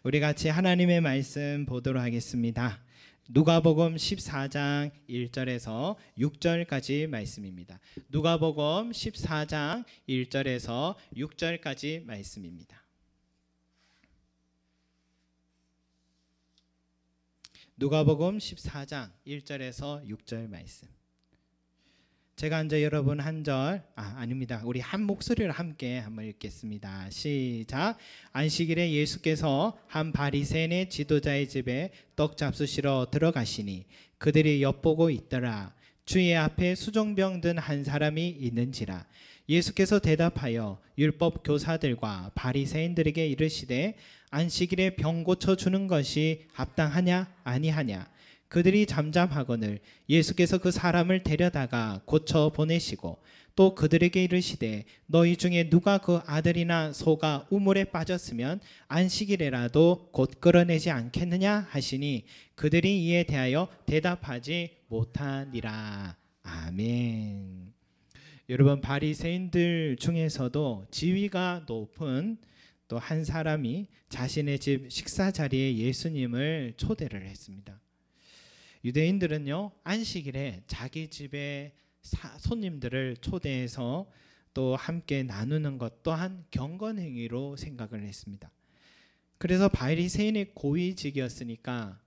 우리 같이 하나님의 말씀 보도록 하겠습니다. 누가복음 14장 1절에서 6절까지 말씀입니다. 누가복음 14장 1절에서 6절까지 말씀입니다. 누가복음 14장 1절에서 6절 말씀. 제가 이제 여러분 아닙니다. 우리 한 목소리로 함께 한번 읽겠습니다. 시작. 안식일에 예수께서 한 바리새인의 지도자의 집에 떡 잡수시러 들어가시니 그들이 엿보고 있더라. 주의 앞에 수종병 든 한 사람이 있는지라. 예수께서 대답하여 율법 교사들과 바리새인들에게 이르시되 안식일에 병 고쳐 주는 것이 합당하냐 아니하냐. 그들이 잠잠하거늘 예수께서 그 사람을 데려다가 고쳐 보내시고 또 그들에게 이르시되 너희 중에 누가 그 아들이나 소가 우물에 빠졌으면 안식일에라도 곧 끌어내지 않겠느냐 하시니 그들이 이에 대하여 대답하지 못하니라. 아멘. 여러분, 바리새인들 중에서도 지위가 높은 또 한 사람이 자신의 집 식사 자리에 예수님을 초대를 했습니다. 유대인들은요, 안식일에 자기 집에 손님들을 초대해서 또 함께 나누는 것 또한 경건행위로 생각을 했습니다. 그래서 바리새인의 고위직이었으니까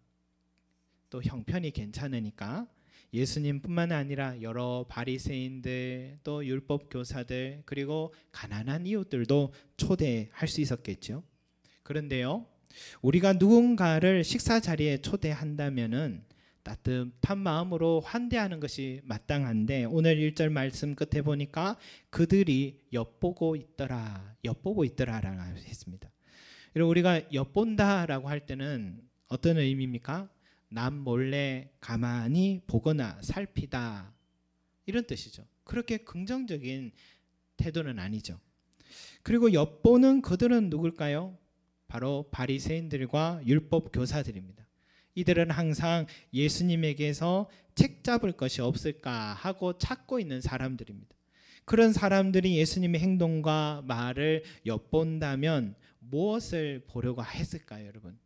또 형편이 괜찮으니까 예수님뿐만 아니라 여러 바리새인들 또 율법 교사들 그리고 가난한 이웃들도 초대할 수 있었겠죠. 그런데요, 우리가 누군가를 식사 자리에 초대한다면은 따뜻한 마음으로 환대하는 것이 마땅한데 오늘 1절 말씀 끝에 보니까 그들이 엿보고 있더라라고 했습니다. 그리고 우리가 엿본다라고 할 때는 어떤 의미입니까? 남 몰래 가만히 보거나 살피다 이런 뜻이죠. 그렇게 긍정적인 태도는 아니죠. 그리고 엿보는 그들은 누굴까요? 바로 바리새인들과 율법 교사들입니다. 이들은 항상 예수님에게서 책 잡을 것이 없을까 하고 찾고 있는 사람들입니다. 그런 사람들이 예수님의 행동과 말을 엿본다면 무엇을 보려고 했을까요, 여러분?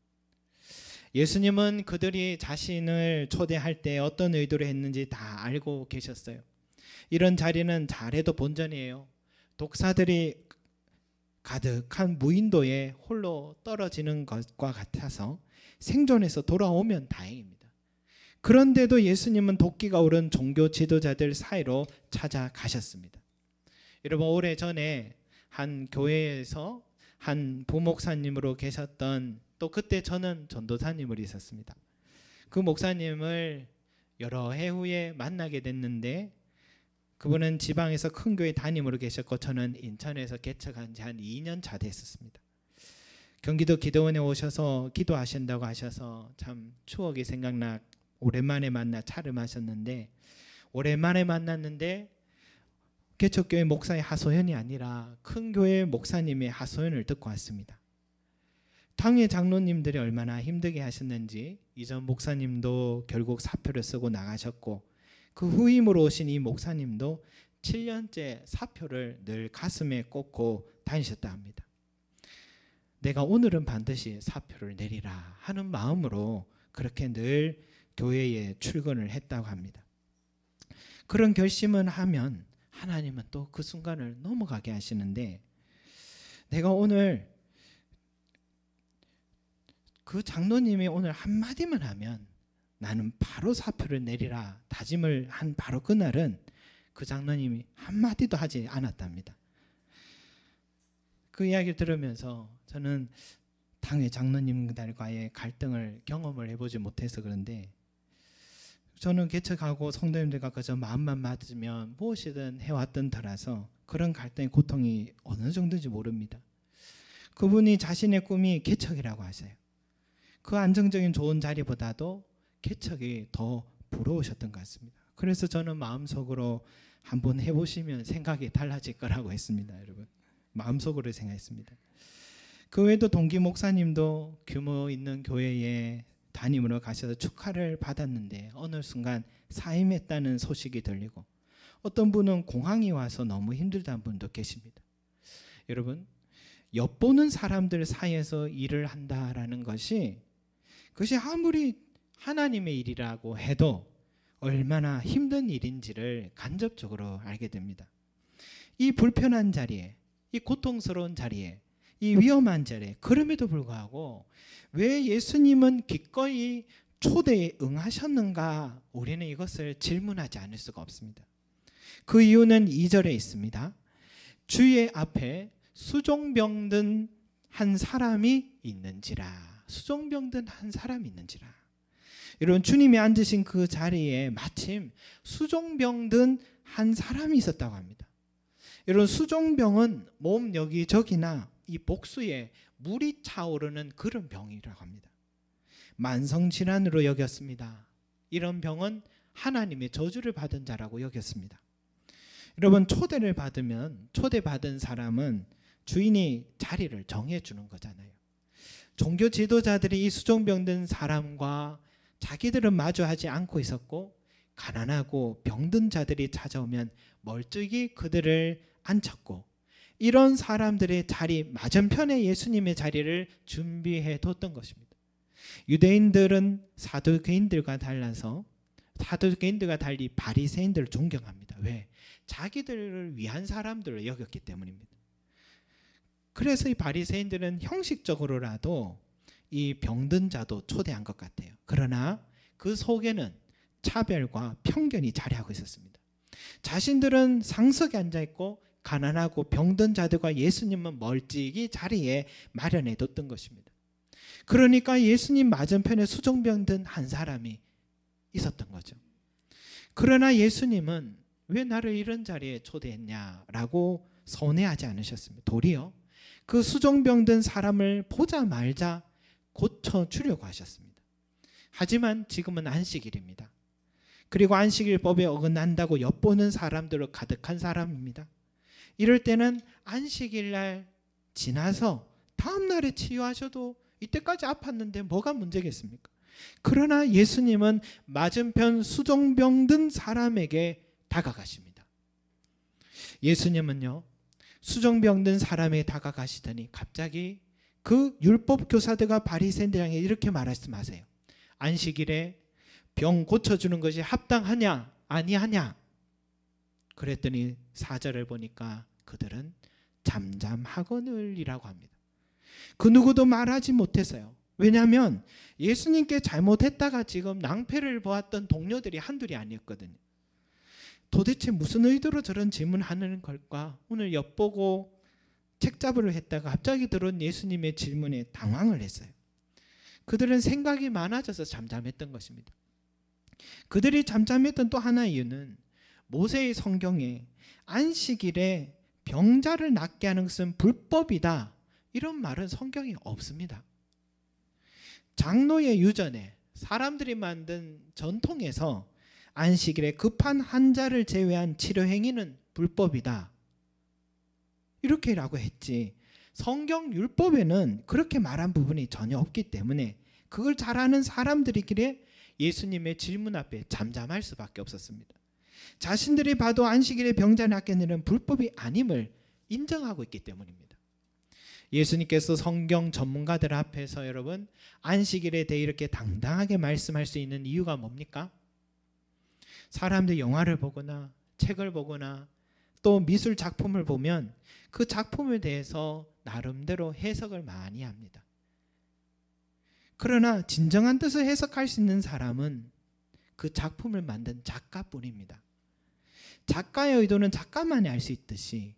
예수님은 그들이 자신을 초대할 때 어떤 의도로 했는지 다 알고 계셨어요. 이런 자리는 잘해도 본전이에요. 독사들이 가득한 무인도에 홀로 떨어지는 것과 같아서 생존해서 돌아오면 다행입니다. 그런데도 예수님은 도끼가 오른 종교 지도자들 사이로 찾아가셨습니다. 여러분, 오래전에 한 교회에서 한 부목사님으로 계셨던 또 그때 저는 전도사님으로 있었습니다. 그 목사님을 여러 해 후에 만나게 됐는데 그분은 지방에서 큰 교회 담임으로 계셨고 저는 인천에서 개척한 지 한 2년 차 됐었습니다. 경기도 기도원에 오셔서 기도하신다고 하셔서 참 추억이 생각나 오랜만에 만나 차를 마셨는데 오랜만에 만났는데 개척교회 목사의 하소연이 아니라 큰 교회 목사님의 하소연을 듣고 왔습니다. 당의 장로님들이 얼마나 힘들게 하셨는지 이전 목사님도 결국 사표를 쓰고 나가셨고 그 후임으로 오신 이 목사님도 7년째 사표를 늘 가슴에 꽂고 다니셨다 합니다. 내가 오늘은 반드시 사표를 내리라 하는 마음으로 그렇게 늘 교회에 출근을 했다고 합니다. 그런 결심을 하면 하나님은 또 그 순간을 넘어가게 하시는데 내가 오늘 그 장로님이 오늘 한마디만 하면 나는 바로 사표를 내리라 다짐을 한 바로 그날은 그 장로님이 한마디도 하지 않았답니다. 그 이야기를 들으면서 저는 당의 장로님들과의 갈등을 경험을 해보지 못해서 그런데 저는 개척하고 성도님들과 그저 마음만 맞으면 무엇이든 해왔던 터라서 그런 갈등의 고통이 어느 정도인지 모릅니다. 그분이 자신의 꿈이 개척이라고 하세요. 그 안정적인 좋은 자리보다도 개척이 더 부러우셨던 것 같습니다. 그래서 저는 마음속으로 한번 해보시면 생각이 달라질 거라고 했습니다. 여러분, 마음속으로 생각했습니다. 그 외에도 동기 목사님도 규모 있는 교회에 담임으로 가셔서 축하를 받았는데 어느 순간 사임했다는 소식이 들리고 어떤 분은 공항이 와서 너무 힘들다는 분도 계십니다. 여러분, 엿보는 사람들 사이에서 일을 한다라는 것이, 그것이 아무리 하나님의 일이라고 해도 얼마나 힘든 일인지를 간접적으로 알게 됩니다. 이 불편한 자리에, 이 고통스러운 자리에, 이 위험한 자리에, 그럼에도 불구하고 왜 예수님은 기꺼이 초대에 응하셨는가, 우리는 이것을 질문하지 않을 수가 없습니다. 그 이유는 2절에 있습니다. 주의 앞에 수종병든 한 사람이 있는지라. 수종병든 한 사람이 있는지라. 여러분, 주님이 앉으신 그 자리에 마침 수종병든 한 사람이 있었다고 합니다. 여러분, 수종병은 몸 여기저기나 이 복수에 물이 차오르는 그런 병이라고 합니다. 만성질환으로 여겼습니다. 이런 병은 하나님의 저주를 받은 자라고 여겼습니다. 여러분, 초대를 받으면, 초대받은 사람은 주인이 자리를 정해주는 거잖아요. 종교 지도자들이 이 수종병든 사람과 자기들은 마주하지 않고 있었고, 가난하고 병든 자들이 찾아오면 멀찍이 그들을 앉혔고, 이런 사람들의 자리 맞은편에 예수님의 자리를 준비해 뒀던 것입니다. 유대인들은 사두개인들과 달리 바리새인들을 존경합니다. 왜? 자기들을 위한 사람들을 여겼기 때문입니다. 그래서 이 바리새인들은 형식적으로라도 이 병든 자도 초대한 것 같아요. 그러나 그 속에는 차별과 편견이 자리하고 있었습니다. 자신들은 상석에 앉아있고 가난하고 병든 자들과 예수님은 멀찍이 자리에 마련해 뒀던 것입니다. 그러니까 예수님 맞은편에 수종병든 한 사람이 있었던 거죠. 그러나 예수님은 왜 나를 이런 자리에 초대했냐라고 서운해하지 않으셨습니다. 도리어 그 수종병든 사람을 보자마자 고쳐주려고 하셨습니다. 하지만 지금은 안식일입니다. 그리고 안식일법에 어긋난다고 엿보는 사람들로 가득한 사람입니다. 이럴 때는 안식일날 지나서 다음 날에 치유하셔도 이때까지 아팠는데 뭐가 문제겠습니까? 그러나 예수님은 맞은편 수종병든 사람에게 다가가십니다. 예수님은요, 수종병든 사람에게 다가가시더니 갑자기 그 율법 교사들과 바리새인들에게 이렇게 말씀하세요. 안식일에 병 고쳐주는 것이 합당하냐 아니하냐. 그랬더니 4절을 보니까 그들은 잠잠하거늘이라고 합니다. 그 누구도 말하지 못했어요. 왜냐하면 예수님께 잘못했다가 지금 낭패를 보았던 동료들이 한둘이 아니었거든요. 도대체 무슨 의도로 저런 질문하는 걸까? 오늘 엿보고 책잡이를 했다가 갑자기 들어온 예수님의 질문에 당황을 했어요. 그들은 생각이 많아져서 잠잠했던 것입니다. 그들이 잠잠했던 또 하나의 이유는 모세의 성경에 안식일에 병자를 낫게 하는 것은 불법이다, 이런 말은 성경에 없습니다. 장로의 유전에 사람들이 만든 전통에서 안식일에 급한 환자를 제외한 치료 행위는 불법이다, 이렇게라고 했지, 성경 율법에는 그렇게 말한 부분이 전혀 없기 때문에 그걸 잘 아는 사람들이길래 예수님의 질문 앞에 잠잠할 수밖에 없었습니다. 자신들이 봐도 안식일에 병자 낫게 하는 일은 불법이 아님을 인정하고 있기 때문입니다. 예수님께서 성경 전문가들 앞에서 여러분 안식일에 대해 이렇게 당당하게 말씀할 수 있는 이유가 뭡니까? 사람들이 영화를 보거나 책을 보거나 또 미술 작품을 보면 그 작품에 대해서 나름대로 해석을 많이 합니다. 그러나 진정한 뜻을 해석할 수 있는 사람은 그 작품을 만든 작가뿐입니다. 작가의 의도는 작가만이 알 수 있듯이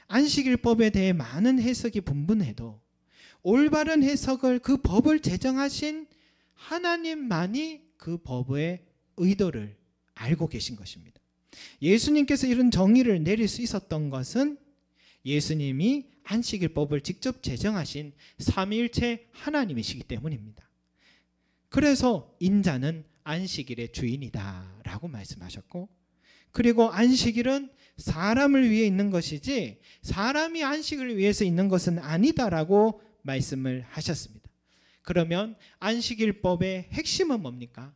안식일법에 대해 많은 해석이 분분해도 올바른 해석을, 그 법을 제정하신 하나님만이 그 법의 의도를 알고 계신 것입니다. 예수님께서 이런 정의를 내릴 수 있었던 것은 예수님이 안식일법을 직접 제정하신 삼위일체 하나님이시기 때문입니다. 그래서 인자는 안식일의 주인이다 라고 말씀하셨고, 그리고 안식일은 사람을 위해 있는 것이지 사람이 안식을 위해서 있는 것은 아니다라고 말씀을 하셨습니다. 그러면 안식일법의 핵심은 뭡니까?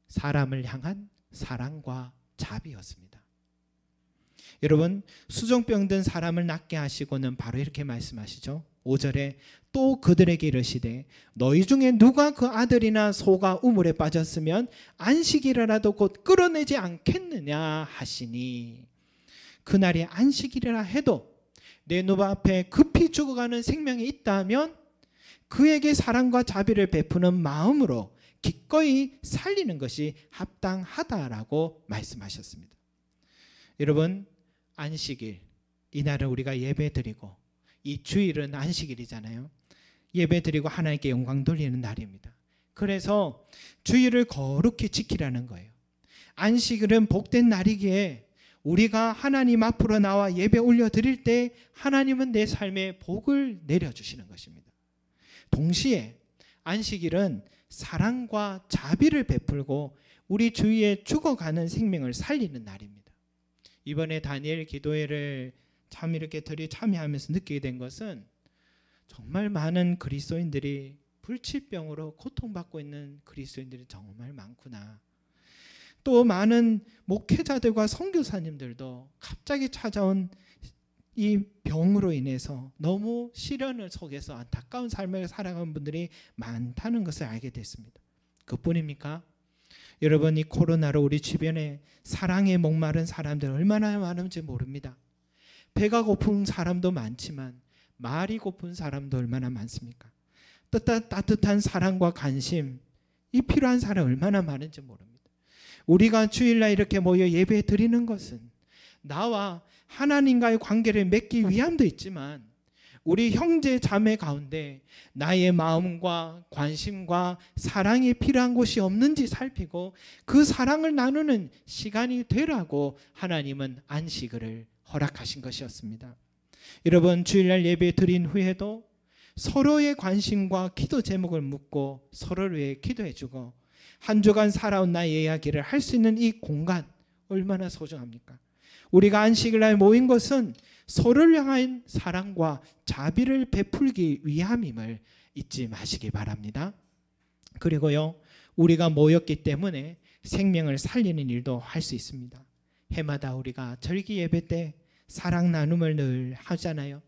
사람을 향한 사랑과 자비였습니다. 여러분, 수종병 든 사람을 낫게 하시고는 바로 이렇게 말씀하시죠. 5절에 또 그들에게 이르시되 너희 중에 누가 그 아들이나 소가 우물에 빠졌으면 안식일이라도 곧 끌어내지 않겠느냐 하시니, 그날이 안식일이라 해도 내 눈앞에 급히 죽어가는 생명이 있다면 그에게 사랑과 자비를 베푸는 마음으로 기꺼이 살리는 것이 합당하다라고 말씀하셨습니다. 여러분, 안식일, 이날은 우리가 예배드리고, 이 주일은 안식일이잖아요. 예배드리고 하나님께 영광 돌리는 날입니다. 그래서 주일을 거룩히 지키라는 거예요. 안식일은 복된 날이기에 우리가 하나님 앞으로 나와 예배 올려드릴 때 하나님은 내 삶에 복을 내려주시는 것입니다. 동시에 안식일은 사랑과 자비를 베풀고 우리 주위에 죽어가는 생명을 살리는 날입니다. 이번에 다니엘 기도회를 참 이렇게 참여하면서 느끼게 된 것은, 정말 많은 그리스도인들이 불치병으로 고통받고 있는 그리스도인들이 정말 많구나. 또 많은 목회자들과 선교사님들도 갑자기 찾아온 이 병으로 인해서 너무 시련 속에서 안타까운 삶을 살아가는 분들이 많다는 것을 알게 됐습니다. 그뿐입니까? 여러분, 이 코로나로 우리 주변에 사랑에 목마른 사람들 얼마나 많은지 모릅니다. 배가 고픈 사람도 많지만 말이 고픈 사람도 얼마나 많습니까? 따뜻한 사랑과 관심, 이 필요한 사람 얼마나 많은지 모릅니다. 우리가 주일날 이렇게 모여 예배 드리는 것은 나와 하나님과의 관계를 맺기 위함도 있지만, 우리 형제 자매 가운데 나의 마음과 관심과 사랑이 필요한 곳이 없는지 살피고 그 사랑을 나누는 시간이 되라고 하나님은 안식일을 허락하신 것이었습니다. 여러분, 주일날 예배 드린 후에도 서로의 관심과 기도 제목을 묻고 서로를 위해 기도해주고 한 주간 살아온 나의 이야기를 할 수 있는 이 공간 얼마나 소중합니까? 우리가 안식일날 모인 것은 서로를 향한 사랑과 자비를 베풀기 위함임을 잊지 마시기 바랍니다. 그리고요, 우리가 모였기 때문에 생명을 살리는 일도 할 수 있습니다. 해마다 우리가 절기 예배 때 사랑 나눔을 늘 하잖아요.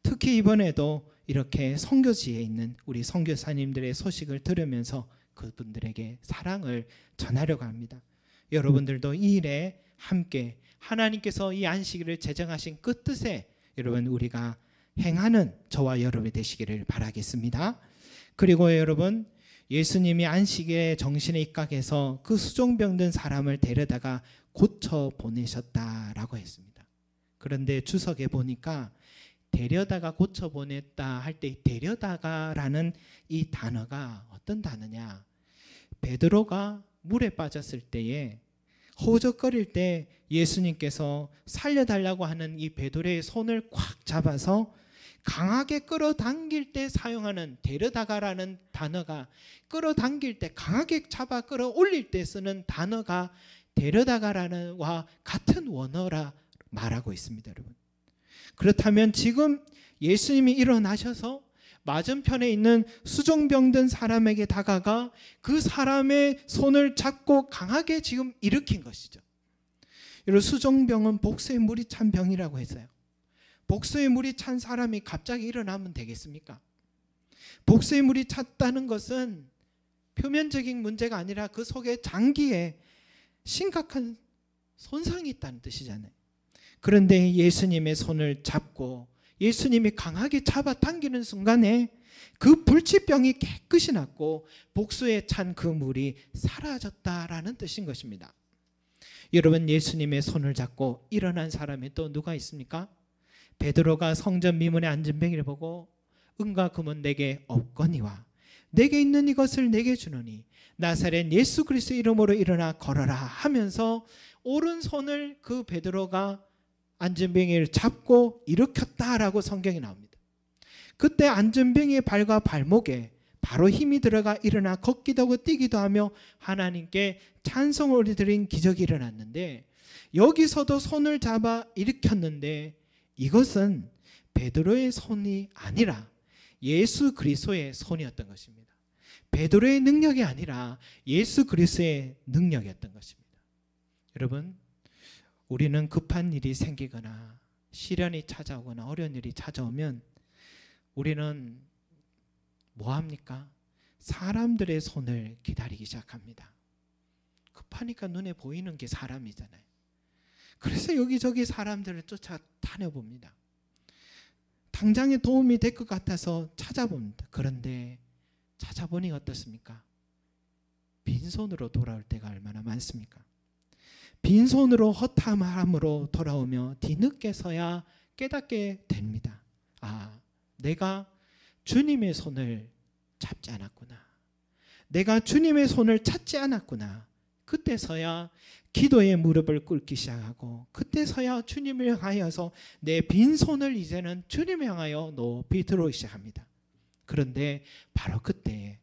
특히 이번에도 이렇게 선교지에 있는 우리 선교사님들의 소식을 들으면서 그분들에게 사랑을 전하려고 합니다. 여러분들도 이 일에 함께 하나님께서 이 안식일을 제정하신 그 뜻에 여러분 우리가 행하는 저와 여러분이 되시기를 바라겠습니다. 그리고 여러분, 예수님이 안식일의 정신에 입각해서 그 수종병든 사람을 데려다가 고쳐 보내셨다라고 했습니다. 그런데 주석에 보니까 데려다가 고쳐 보냈다 할 때 데려다가라는 이 단어가 어떤 단어냐, 베드로가 물에 빠졌을 때에 허우적거릴 때 예수님께서 살려달라고 하는 이 베드로의 손을 꽉 잡아서 강하게 끌어당길 때 사용하는 데려다가라는 단어가, 끌어당길 때 강하게 잡아 끌어올릴 때 쓰는 단어가 데려다가라는 와 같은 원어라 말하고 있습니다. 여러분, 그렇다면 지금 예수님이 일어나셔서 맞은편에 있는 수종병든 사람에게 다가가 그 사람의 손을 잡고 강하게 지금 일으킨 것이죠. 여러분, 수종병은 복수의 물이 찬 병이라고 했어요. 복수의 물이 찬 사람이 갑자기 일어나면 되겠습니까? 복수의 물이 찼다는 것은 표면적인 문제가 아니라 그 속에 장기에 심각한 손상이 있다는 뜻이잖아요. 그런데 예수님의 손을 잡고 예수님이 강하게 잡아당기는 순간에 그 불치병이 깨끗이 났고 복수에 찬 그 물이 사라졌다라는 뜻인 것입니다. 여러분, 예수님의 손을 잡고 일어난 사람이 또 누가 있습니까? 베드로가 성전 미문에 앉은 병이를 보고 은과 금은 내게 없거니와 내게 있는 이것을 내게 주노니 나사렛 예수 그리스도의 이름으로 일어나 걸어라 하면서 오른손을 그 베드로가 안전병이를 잡고 일으켰다라고 성경이 나옵니다. 그때 안전병이의 발과 발목에 바로 힘이 들어가 일어나 걷기도 하고 뛰기도 하며 하나님께 찬송을 드린 기적이 일어났는데, 여기서도 손을 잡아 일으켰는데 이것은 베드로의 손이 아니라 예수 그리스도의 손이었던 것입니다. 베드로의 능력이 아니라 예수 그리스도의 능력이었던 것입니다. 여러분, 우리는 급한 일이 생기거나 시련이 찾아오거나 어려운 일이 찾아오면 우리는 뭐합니까? 사람들의 손을 기다리기 시작합니다. 급하니까 눈에 보이는 게 사람이잖아요. 그래서 여기저기 사람들을 쫓아 다녀봅니다. 당장에 도움이 될 것 같아서 찾아봅니다. 그런데 찾아보니 어떻습니까? 빈손으로 돌아올 때가 얼마나 많습니까? 빈손으로 허탈함으로 돌아오며 뒤늦게서야 깨닫게 됩니다. 아, 내가 주님의 손을 잡지 않았구나. 내가 주님의 손을 찾지 않았구나. 그때서야 기도의 무릎을 꿇기 시작하고, 그때서야 주님을 향하여서 내 빈손을 이제는 주님을 향하여 높이 들어오기 시작합니다. 그런데 바로 그때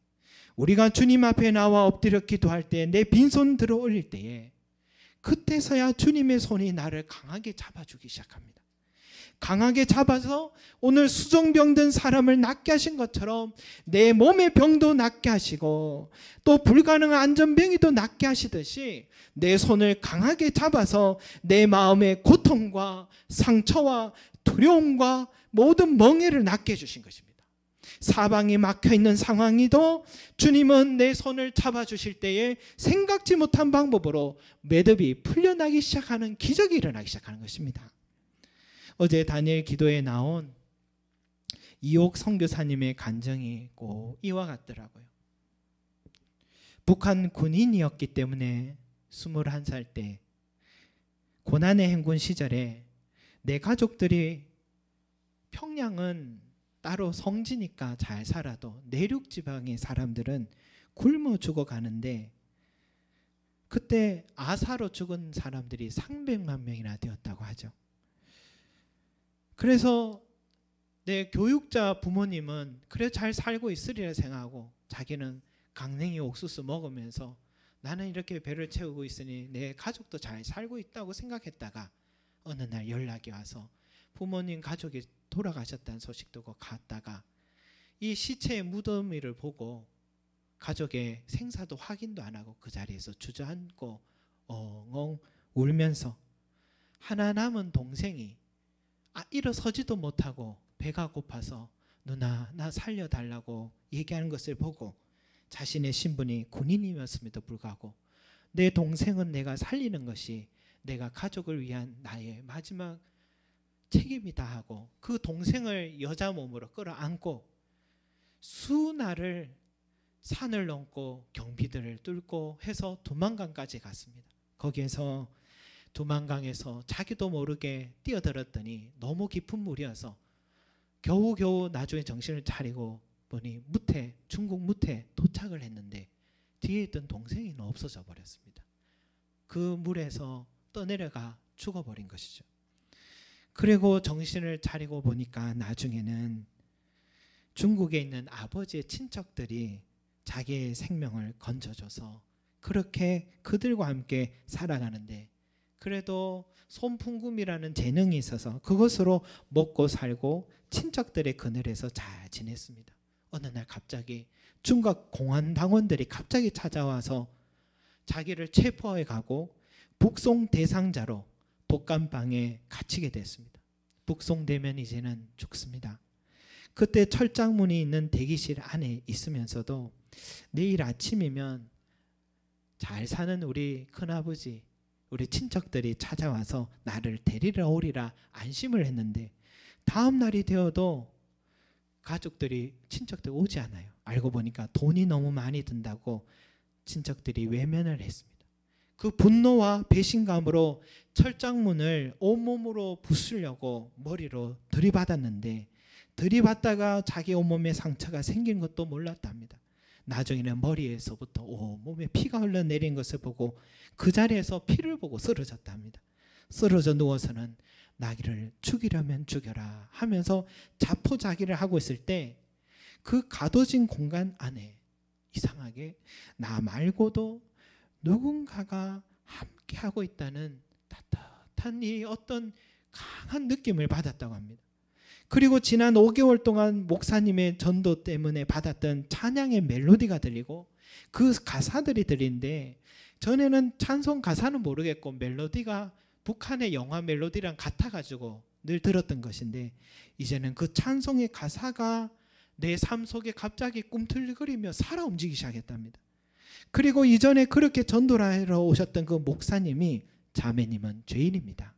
우리가 주님 앞에 나와 엎드려 기도할 때, 내 빈손 들어 올릴 때에, 그때서야 주님의 손이 나를 강하게 잡아주기 시작합니다. 강하게 잡아서 오늘 수종병든 사람을 낫게 하신 것처럼 내 몸의 병도 낫게 하시고, 또 불가능한 안전병이도 낫게 하시듯이 내 손을 강하게 잡아서 내 마음의 고통과 상처와 두려움과 모든 멍해를 낫게 해주신 것입니다. 사방이 막혀있는 상황이도 주님은 내 손을 잡아주실 때에 생각지 못한 방법으로 매듭이 풀려나기 시작하는 기적이 일어나기 시작하는 것입니다. 어제 다니엘 기도에 나온 이옥 선교사님의 간증이 꼭 이와 같더라고요. 북한 군인이었기 때문에 21살 때 고난의 행군 시절에 내 가족들이 평양은 따로 성지니까 잘 살아도 내륙 지방의 사람들은 굶어 죽어가는데, 그때 아사로 죽은 사람들이 300만 명이나 되었다고 하죠. 그래서 내 교육자 부모님은 그래 잘 살고 있으리라 생각하고 자기는 강냉이 옥수수 먹으면서 나는 이렇게 배를 채우고 있으니 내 가족도 잘 살고 있다고 생각했다가 어느 날 연락이 와서 부모님 가족이 돌아가셨다는 소식도 갔다가 이 시체의 무덤을 보고 가족의 생사도 확인도 안 하고 그 자리에서 주저앉고 엉엉 울면서 하나 남은 동생이 일어서지도 못하고 배가 고파서 누나 나 살려달라고 얘기하는 것을 보고, 자신의 신분이 군인이었음에도 불구하고 내 동생은 내가 살리는 것이 내가 가족을 위한 나의 마지막 책임이다 하고 그 동생을 여자 몸으로 끌어안고 수날을 산을 넘고 경비들을 뚫고 해서 두만강까지 갔습니다. 거기에서 두만강에서 자기도 모르게 뛰어들었더니 너무 깊은 물이어서 겨우겨우 나중에 정신을 차리고 보니 무태, 중국 무태 도착을 했는데 뒤에 있던 동생이 없어져 버렸습니다. 그 물에서 떠내려가 죽어버린 것이죠. 그리고 정신을 차리고 보니까 나중에는 중국에 있는 아버지의 친척들이 자기의 생명을 건져줘서 그렇게 그들과 함께 살아가는데, 그래도 손풍금이라는 재능이 있어서 그것으로 먹고 살고 친척들의 그늘에서 잘 지냈습니다. 어느 날 갑자기 중국 공안당원들이 갑자기 찾아와서 자기를 체포해 가고 북송 대상자로 독감방에 갇히게 됐습니다. 북송되면 이제는 죽습니다. 그때 철장문이 있는 대기실 안에 있으면서도 내일 아침이면 잘 사는 우리 큰아버지, 우리 친척들이 찾아와서 나를 데리러 오리라 안심을 했는데, 다음 날이 되어도 가족들이, 친척들이 오지 않아요. 알고 보니까 돈이 너무 많이 든다고 친척들이 외면을 했습니다. 그 분노와 배신감으로 철장문을 온몸으로 부수려고 머리로 들이받았는데, 들이받다가 자기 온몸에 상처가 생긴 것도 몰랐답니다. 나중에는 머리에서부터 온몸에 피가 흘러내린 것을 보고 그 자리에서 피를 보고 쓰러졌답니다. 쓰러져 누워서는 나기를 죽이려면 죽여라 하면서 자포자기를 하고 있을 때 그 가둬진 공간 안에 이상하게 나 말고도 누군가가 함께하고 있다는 따뜻한 이 어떤 강한 느낌을 받았다고 합니다. 그리고 지난 5개월 동안 목사님의 전도 때문에 받았던 찬양의 멜로디가 들리고 그 가사들이 들리는데, 전에는 찬송 가사는 모르겠고 멜로디가 북한의 영화 멜로디랑 같아가지고 늘 들었던 것인데 이제는 그 찬송의 가사가 내 삶 속에 갑자기 꿈틀거리며 살아 움직이기 시작했답니다. 그리고 이전에 그렇게 전도를 하러 오셨던 그 목사님이 자매님은 죄인입니다.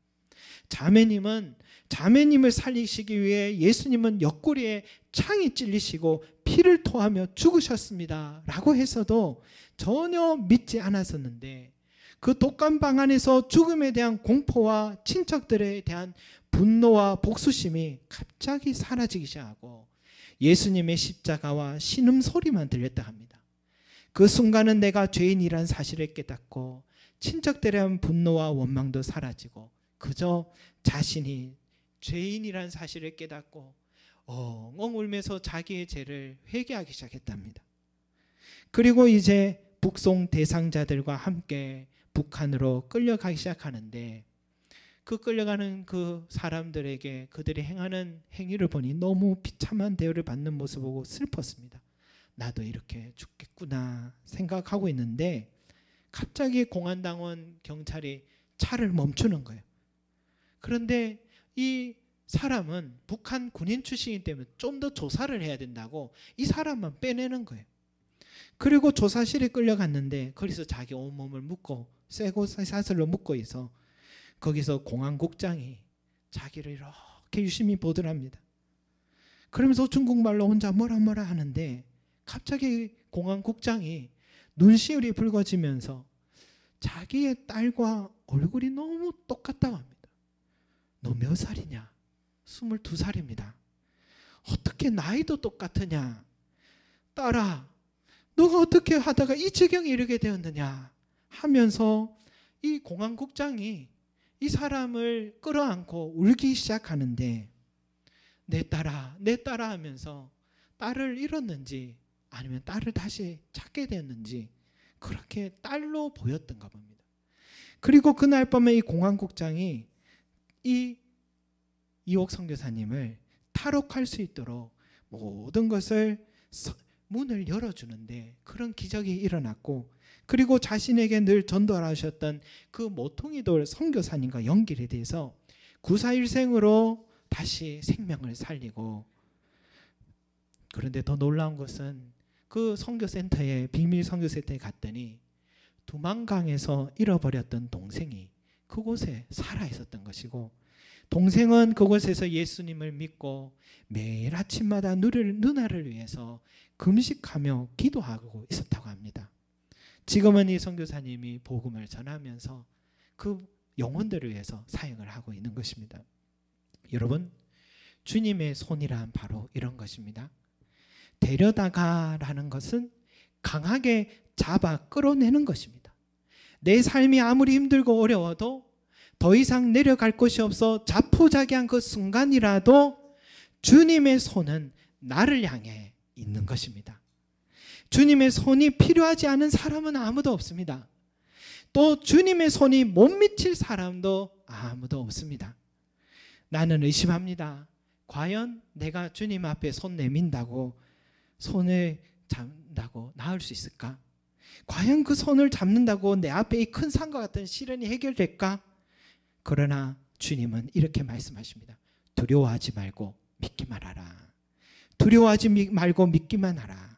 자매님을 살리시기 위해 예수님은 옆구리에 창이 찔리시고 피를 토하며 죽으셨습니다 라고 해서도 전혀 믿지 않았었는데 그 독감방 안에서 죽음에 대한 공포와 친척들에 대한 분노와 복수심이 갑자기 사라지기 시작하고 예수님의 십자가와 신음소리만 들렸다 합니다. 그 순간은 내가 죄인이란 사실을 깨닫고 친척들에 대한 분노와 원망도 사라지고 그저 자신이 죄인이란 사실을 깨닫고 엉엉 울면서 자기의 죄를 회개하기 시작했답니다. 그리고 이제 북송 대상자들과 함께 북한으로 끌려가기 시작하는데 그 끌려가는 그 사람들에게 그들이 행하는 행위를 보니 너무 비참한 대우를 받는 모습을 보고 슬펐습니다. 나도 이렇게 죽겠구나 생각하고 있는데 갑자기 공안당원 경찰이 차를 멈추는 거예요. 그런데 이 사람은 북한 군인 출신이기 때문에 좀 더 조사를 해야 된다고 이 사람만 빼내는 거예요. 그리고 조사실에 끌려갔는데 거기서 자기 온몸을 묶고 쇠고 사슬로 묶고 있어 거기서 공안국장이 자기를 이렇게 유심히 보더랍니다. 그러면서 중국말로 혼자 뭐라 하는데 갑자기 공안국장이 눈시울이 붉어지면서 자기의 딸과 얼굴이 너무 똑같다고 합니다. 너 몇 살이냐? 22살입니다. 어떻게 나이도 똑같으냐? 딸아, 너가 어떻게 하다가 이 지경에 이르게 되었느냐? 하면서 이 공안국장이 이 사람을 끌어안고 울기 시작하는데 내 딸아 하면서 딸을 잃었는지 아니면 딸을 다시 찾게 되었는지 그렇게 딸로 보였던가 봅니다. 그리고 그날 밤에 이 공안국장이 이 이옥 선교사님을 탈옥할 수 있도록 모든 것을 문을 열어주는데 그런 기적이 일어났고 그리고 자신에게 늘 전도하셨던 그 모퉁이돌 선교사님과 연결이 돼서 941생으로 다시 생명을 살리고 그런데 더 놀라운 것은 그 선교센터에 비밀 선교센터에 갔더니 두만강에서 잃어버렸던 동생이 그곳에 살아 있었던 것이고 동생은 그곳에서 예수님을 믿고 매일 아침마다 누나를 위해서 금식하며 기도하고 있었다고 합니다. 지금은 이 선교사님이 복음을 전하면서 그 영혼들을 위해서 사역을 하고 있는 것입니다. 여러분, 주님의 손이란 바로 이런 것입니다. 데려다가라는 것은 강하게 잡아 끌어내는 것입니다. 내 삶이 아무리 힘들고 어려워도 더 이상 내려갈 곳이 없어 자포자기한 그 순간이라도 주님의 손은 나를 향해 있는 것입니다. 주님의 손이 필요하지 않은 사람은 아무도 없습니다. 또 주님의 손이 못 미칠 사람도 아무도 없습니다. 나는 의심합니다. 과연 내가 주님 앞에 손 내민다고 손을 잡는다고 나을 수 있을까? 과연 그 손을 잡는다고 내 앞에 이 큰 산과 같은 시련이 해결될까? 그러나 주님은 이렇게 말씀하십니다. 두려워하지 말고 믿기만 하라. 두려워하지 말고 믿기만 하라.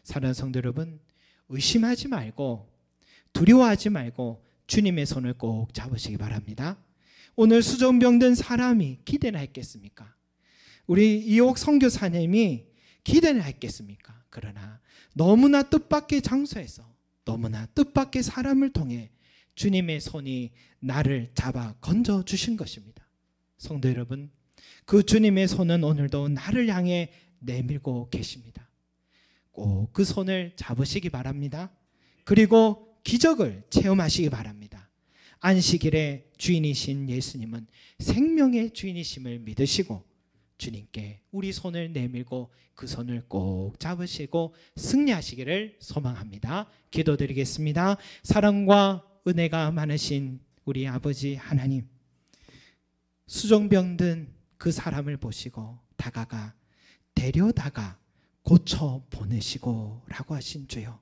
사랑하는 성도 여러분, 의심하지 말고 두려워하지 말고 주님의 손을 꼭 잡으시기 바랍니다. 오늘 수종병든 사람이 기대나 했겠습니까? 우리 이옥 선교사님이 기대나 했겠습니까? 그러나 너무나 뜻밖의 장소에서 너무나 뜻밖의 사람을 통해 주님의 손이 나를 잡아 건져 주신 것입니다. 성도 여러분, 그 주님의 손은 오늘도 나를 향해 내밀고 계십니다. 꼭 그 손을 잡으시기 바랍니다. 그리고 기적을 체험하시기 바랍니다. 안식일의 주인이신 예수님은 생명의 주인이심을 믿으시고 주님께 우리 손을 내밀고 그 손을 꼭 잡으시고 승리하시기를 소망합니다. 기도드리겠습니다. 사랑과 은혜가 많으신 우리 아버지 하나님, 수종병든 그 사람을 보시고 다가가 데려다가 고쳐 보내시고 라고 하신 주여,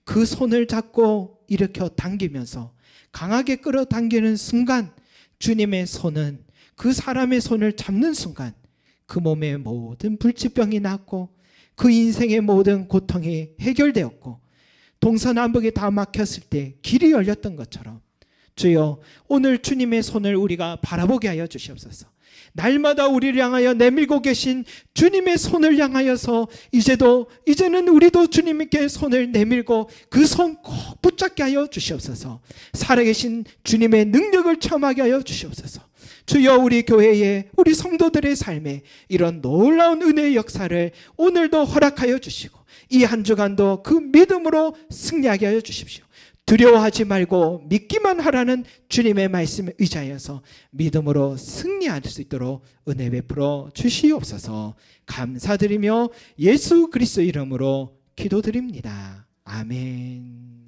그 손을 잡고 일으켜 당기면서 강하게 끌어당기는 순간 주님의 손은 그 사람의 손을 잡는 순간 그 몸의 모든 불치병이 낫고 그 인생의 모든 고통이 해결되었고 동서남북이 다 막혔을 때 길이 열렸던 것처럼 주여 오늘 주님의 손을 우리가 바라보게 하여 주시옵소서. 날마다 우리를 향하여 내밀고 계신 주님의 손을 향하여서 이제는 우리도 주님께 손을 내밀고 그 손 꼭 붙잡게 하여 주시옵소서. 살아계신 주님의 능력을 체험하게 하여 주시옵소서. 주여 우리 교회에 우리 성도들의 삶에 이런 놀라운 은혜의 역사를 오늘도 허락하여 주시고 이 한 주간도 그 믿음으로 승리하게 하여 주십시오. 두려워하지 말고 믿기만 하라는 주님의 말씀에 의지하여서 믿음으로 승리할 수 있도록 은혜 베풀어 주시옵소서. 감사드리며 예수 그리스도 이름으로 기도드립니다. 아멘.